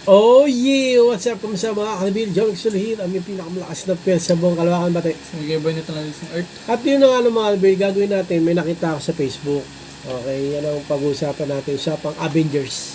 Oh yeah! What's up? Kamusta mga kanabil? John Sulhir, ang may pinakamalakas na pwersa sa buong Kalawakan Bate. Mag-iba nito lang isang Earth. At yun na nga mga kanabil, gagawin natin, may nakita ako sa Facebook. Okay, yan ang pag-uusapan natin, usapang Avengers.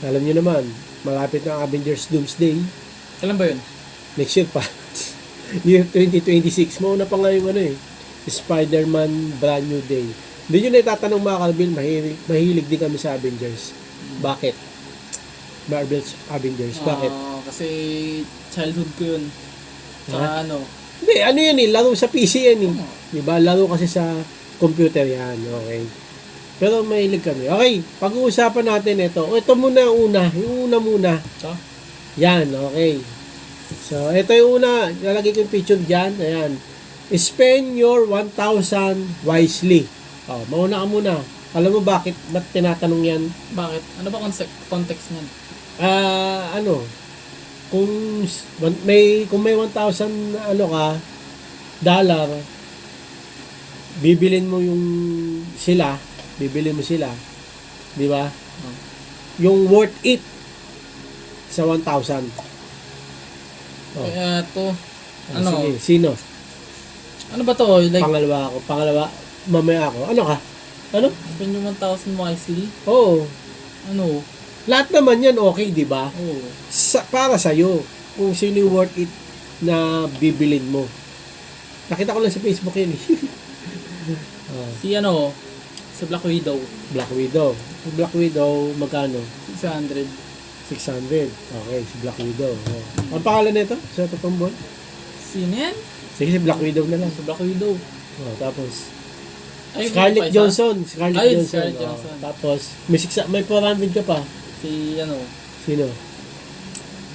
Alam nyo naman, malapit na ang Avengers Doomsday. Kailan ba yun? Next year pa. Year 2026. Mauna pa nga yung Spider-Man Brand New Day. Hindi nyo na itatanong mga kanabil, mahilig din kami sa Avengers. Bakit? Marvel's Avengers. Bakit? Kasi childhood ko yun. Tsaka Hindi, ano yan laro sa PC yan Diba? Laro kasi sa computer yan. Okay. Pero mahilig kami. Okay, pag-uusapan natin ito. Ito muna yung una. Yung una muna. So? Yan, okay. So, ito yung una. Lalagay ko yung picture dyan. Ayan. Spend your 1,000 wisely. Oh, mauna ka muna. Alam mo bakit? Ba't tinatanong yan? Bakit? Ano ba context niyan? Kung may 1,000 dollar, bibilin mo bibilin mo sila, di ba? Yung worth it sa 1,000. Oh. Kaya to, Sige, sino? Ano ba to? Like, Pangalawa, mamaya ako. Ano ka? Ano? spend yung 1,000 wisely? Oo. Ano? Lahat naman yan okay, di ba? Oo. Para sa'yo, kung sino yung worth it na bibilin mo. Nakita ko lang sa Facebook yan Si Black Widow. Black Widow. Si Black Widow, magkano? 600. 600. Okay, si Black Widow. Oh. Ang pangalan nito? Sa totoong buwan? Sino yan? Sige, si Black Widow na lang. Si Black Widow. Oh, tapos, Ay, Scarlett Johansson. Scarlett Johansson. Tapos, may 400 ka pa. Si Sino?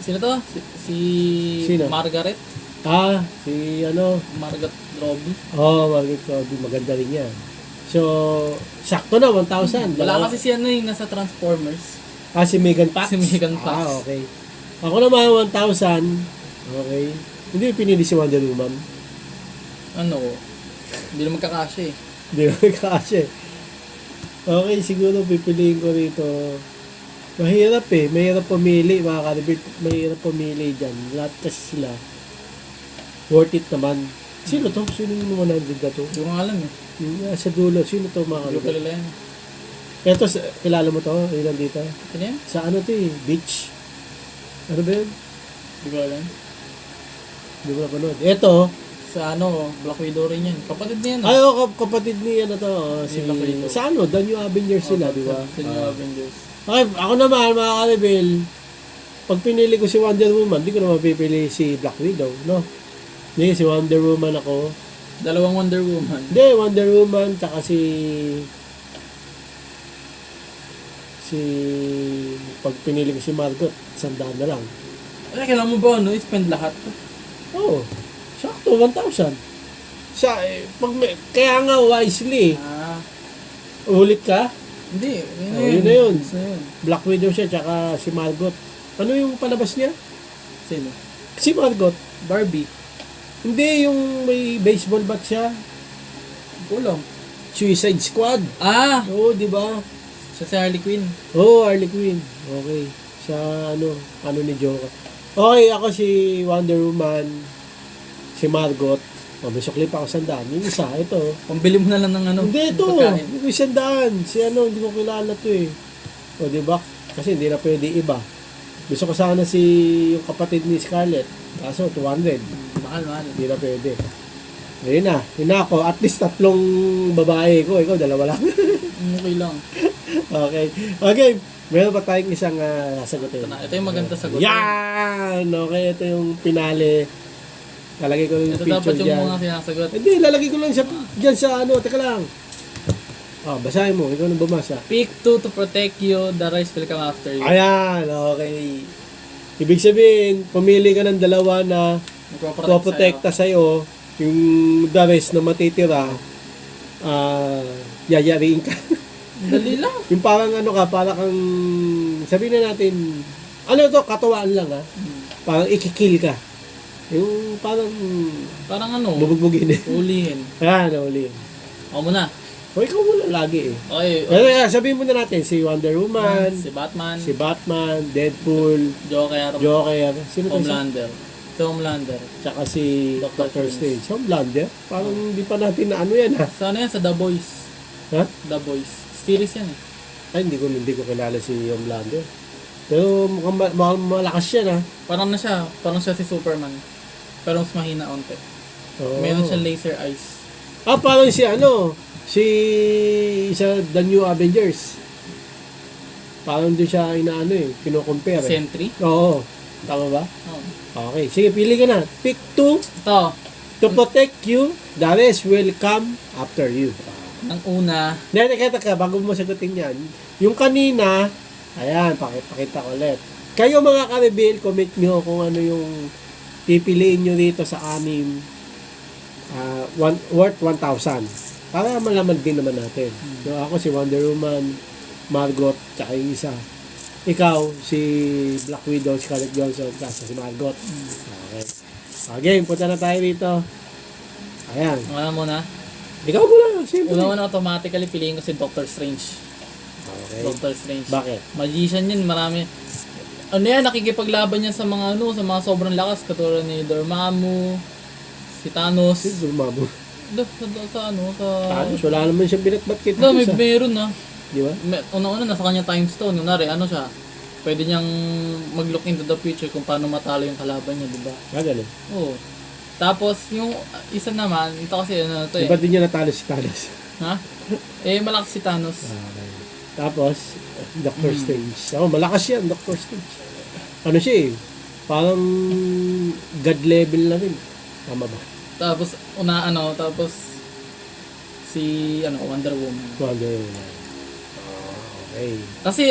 Sino to? Sino? Margaret. Margaret Robbie. Margaret Robbie. Maganda rin yan. So, sakto na, 1,000. Wala kasi si nasa Transformers. Si Megan Fox? Si Megan Fox. Okay. Ako naman, 1,000. Okay. Hindi pinili si Wonder Woman. Hindi naman kakasya eh. Hindi kasi. Okay, siguro pipiliin ko rito. Mahirap mahirap pumili mga karibit. Mahirap pumili dyan. Lahat kasi sila. Worth it naman. Sino to? Sino yung 100 ka to? Hindi ko nga alam eh. Yung sa dulo. Sino to mga Hindi ko karibit? kilala yan. Eto, kilala mo to? Ilan dito? Sino yan? Sa beach. Ano ba yun? Hindi ko alam. Hindi mo napanood. Eto, Sa Black Widow rin yan. Kapatid niya yan. kapatid niya na to. Black Widow. Sa The New Avengers sila, di ba? Sa New Avengers. Okay, ako naman, mga karibel, pag pinili ko si Wonder Woman, di ko naman pipili si Black Widow, no? Hindi, si Wonder Woman ako. Dalawang Wonder Woman. Hindi, Wonder Woman, tsaka pag pinili ko si Margot, 100 na lang. Ay, kailangan mo ba i-spend lahat? Oo, sakto, 1,000. Kaya nga wisely, ulit ka, Hindi. yun na yun. Gusto na yun. Black Widow siya, tsaka si Margot. Ano yung palabas niya? Sino? Si Margot. Barbie. Hindi, yung may baseball bat siya. Kulang. Suicide Squad. Oo, di ba? Siya si Harley Quinn. Harley Quinn. Okay. Sa ano ni Joker. Okay, ako si Wonder Woman, si Margot. May sukli pa ako 100. Yung isa, ito. Pambili mo na lang ng Hindi, ito. pagkain. Yung 100. Hindi ko kilala to eh. O, di ba? Kasi hindi na pwede iba. Gusto ko sana yung kapatid ni Scarlett. Kaso, 200. Mahal. Hindi na pwede. Ayun na. Yun na ako. At least 3 babae ko. Ikaw, 2 lang. Okay lang. Okay. Meron pa tayong isang sasagutin. Ito yung maganda sagot. Yan! Okay, ito yung pinali. Lalagay ko yung Ito picture dapat yung dyan. mga sinasagot. Hindi, lalagay ko lang dyan sa Teka lang. Basahin mo. Ikaw nang bumasa. Pick 2 to protect you. The rest will come after you. Ayan, okay. Ibig sabihin, pumili ka ng 2 na poprotekta sa'yo. Yung the rest na matitira, yayariin ka. Dali lang. Yung parang parang kang, sabihin na natin, katuwaan lang Parang ikikill ka. Yung parang Parang bubugbugin ulihin. Ulihin. Ako muna. O ikaw muna lagi eh. Okay, Kaya sabihin muna natin, si Wonder Woman, si Batman, Deadpool, Joker, Joker, sino pa isa? Homelander. Si Homelander. Tsaka si Doctor Doctor Strange. Strange. Homelander? Parang hindi pa natin na ano yan ha. Sa ano yan? Sa The Boys. Ha? The Boys. Series yan eh. Ay, hindi ko kilala si Homelander. Pero mukhang malakas yan ha. Parang siya si Superman. Pero mas mahina onte. Oo. Meron siyang laser eyes. Parang si The New Avengers. Parang doon siya inaano eh, kino-compare eh. Sentry. Oo. Tama ba? Oh. Okay. Sige, pili ka na. Pick two Ito. to protect you. The rest will come after you. Ang una, Teka, bago mo sagutin yan. Yung kanina, ayan, pakita ko ulit. Kayo mga ka-reveal, comment nyo kung ano yung pipiliin nyo dito sa anim worth 1,000. Para malaman din naman natin. So, ako si Wonder Woman, Margot, tsaka yung isa. Ikaw, si Black Widow, Scarlett Johansson, tsaka si Margot. Okay. Okay, punta na tayo dito. Ayan. una muna. Ikaw muna, simple. Una automatically piliin ko si Doctor Strange. Okay. Doctor Strange. Bakit? Magician yun, marami. Ano yan, nakikipaglaban yan sa mga sa mga sobrang lakas, katulad ni Dormammu, si Thanos. Si Dormammu. Sa Thanos, wala naman siyang binatbat kay may Thanos. meron na. Di ba? Una-una, nasa kanya time stone. Kunwari, ano siya, pwede niyang mag-look into the future kung paano matalo yung kalaban niya, di ba? Ganun. Oo. Tapos, yung isa naman, ito kasi ano to Di eh. ba din niya natalo si Thanos? Ha? Malakas si Thanos. Okay. Tapos, Doctor Strange. Ako, malakas yan, Doctor Strange. Ano siya eh? Parang God level na rin. Tama ba? Tapos, tapos, Wonder Woman. Wonder Woman. Okay. Kasi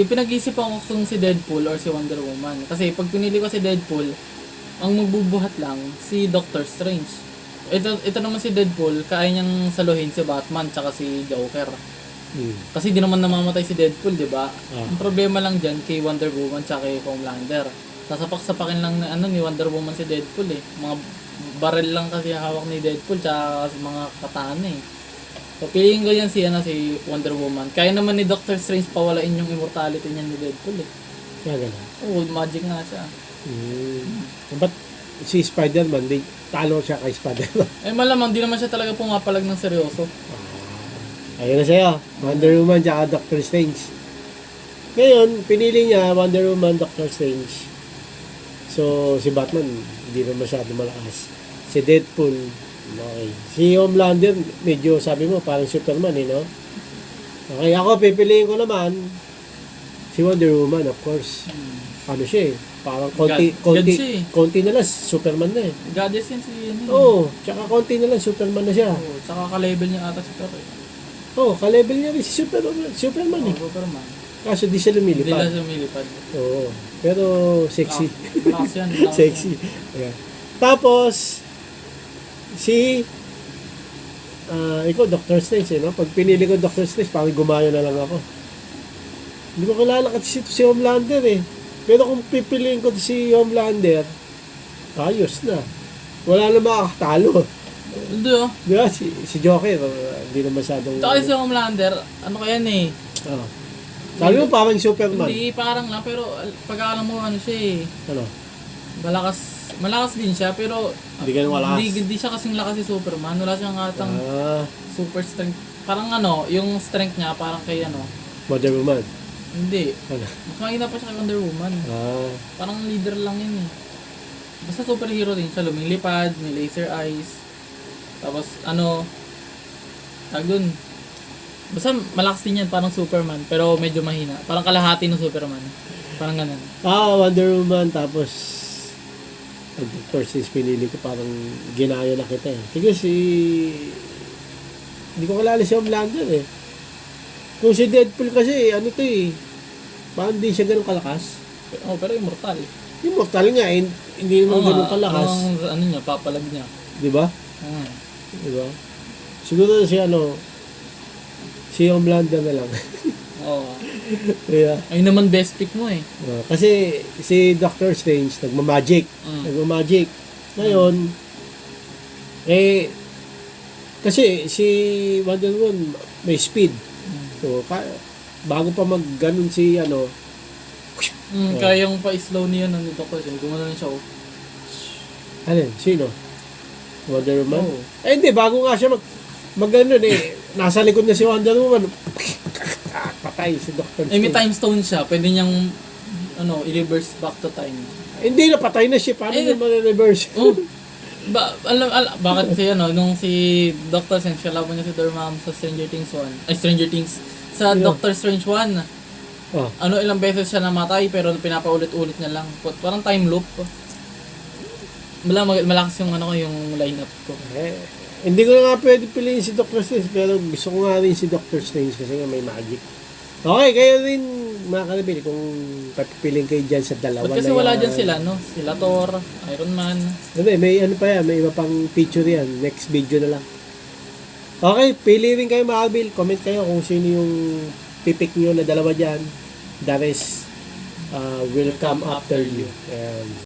pinag-isipan ko kung si Deadpool or si Wonder Woman. Kasi pag pinili ko si Deadpool, ang magbubuhat lang si Doctor Strange. Ito naman si Deadpool, kaya niyang saluhin si Batman tsaka si Joker. Kasi di naman namamatay si Deadpool, di ba? Ang problema lang dyan kay Wonder Woman tsaka kay Homelander. Sasapak-sapakin lang ni Wonder Woman si Deadpool eh. Mga barrel lang kasi hawak ni Deadpool tsaka mga katana eh. So, piliin ko yan si Wonder Woman. Kaya naman ni Doctor Strange pawalain yung immortality niya ni Deadpool eh. Kaya gano'n. Oo, magic nga siya. Ba't si Spider-Man, talo siya kay Spider-Man? Malamang, di naman siya talaga pumapalag ng seryoso. Ayun na sa'yo. Wonder Woman tsaka Doctor Strange. Ngayon, pinili niya Wonder Woman, Doctor Strange. So, si Batman, hindi na masyado malakas. Si Deadpool, okay. Si Homelander, medyo sabi mo, parang Superman no? Okay, ako pipiliin ko naman si Wonder Woman, of course. Ano siya eh, parang God siya eh. konti na lang, Superman na eh. Goddess yan si Oo, tsaka konti na lang, Superman na siya. Oo, tsaka ka-level niya ata si Pero. Oo, ka-level niya rin si Superman eh. Superman. Kaso di siya Hindi lumilipad. lang lumilipad. Oo, pero sexy. Malakas yan. malakas Sexy. Ayan. Tapos, ikaw, Doctor Strange, no? Pag pinili ko Doctor Strange, parang gumayo na lang ako. Hindi ko kilala kasi si Homelander eh. Pero kung pipiliin ko si Homelander, ayos na. Wala na makakatalo. Hindi Di ba? Si Joker, hindi na masyadong... Tsaka si Homelander, ano kaya eh. Oh. Sabi mo parang Superman. Hindi, parang lang, pero pagkakalam mo siya eh. Ano? Malakas din siya, pero Hindi ganun malakas. Hindi siya kasing lakas si Superman. Wala siyang atang super strength. Parang yung strength niya, parang kay Wonder Woman. Hindi. Ano? Mas mahina pa siya kay Wonder Woman. Parang leader lang yun eh. Basta superhero din siya. Lumilipad, may laser eyes. Tapos dun. Basta malakas din yan, parang Superman. Pero medyo mahina. Parang kalahati ng Superman. Parang ganun. Wonder Woman, tapos Doctor Strange pinili ko, parang ginaya na kita eh. Sige hindi ko kilala si Homelander eh. Kung si Deadpool kasi, parang hindi siya ganun kalakas. Pero immortal. Immortal nga eh, hindi naman ganun kalakas. Ang niya, papalag niya. Di ba? Di ba? Siguro si Homelander na lang. Oo. Yeah. Ayun naman best pick mo eh. Kasi si Doctor Strange nagmamagic. Ngayon, Kasi si Wonder Woman may speed. So, bago pa mag-ganon si ano, Kayang pa-slow niya ng Dr. Strange. Gumano rin siya. alin, sino? Wonder Woman? Oo. Hindi, bago nga siya mag-ganon nasa likod na si Wonder Woman. Patay si Dr. May Strange. time stone siya. Pwede niyang i-reverse back to time. Hindi na, patay na siya. Paano niya ma-reverse? Oh. Bakit kasi nung si Dr. Strange, kalaban niya si Dormammu sa Stranger Things sa Yeah. Doctor Strange 1. Oh. Ilang beses siya namatay pero pinapaulit-ulit niya lang. Parang time loop. Malakas yung lineup ko. Hindi ko na nga pwede piliin si Dr. Strange, pero gusto ko nga rin si Dr. Strange kasi nga may magic. Okay, kayo rin mga kalabili kung papipiling kayo dyan sa dalawa Ba't kasi na wala yan. dyan sila, no? Sila Thor, Iron Man. Hindi, may ano pa yan, may iba pang picture yan. Next video na lang. Okay, pili rin kayo mga kalabili. Comment kayo kung sino yung pipick nyo na dalawa dyan. The rest will come after you. Ayan.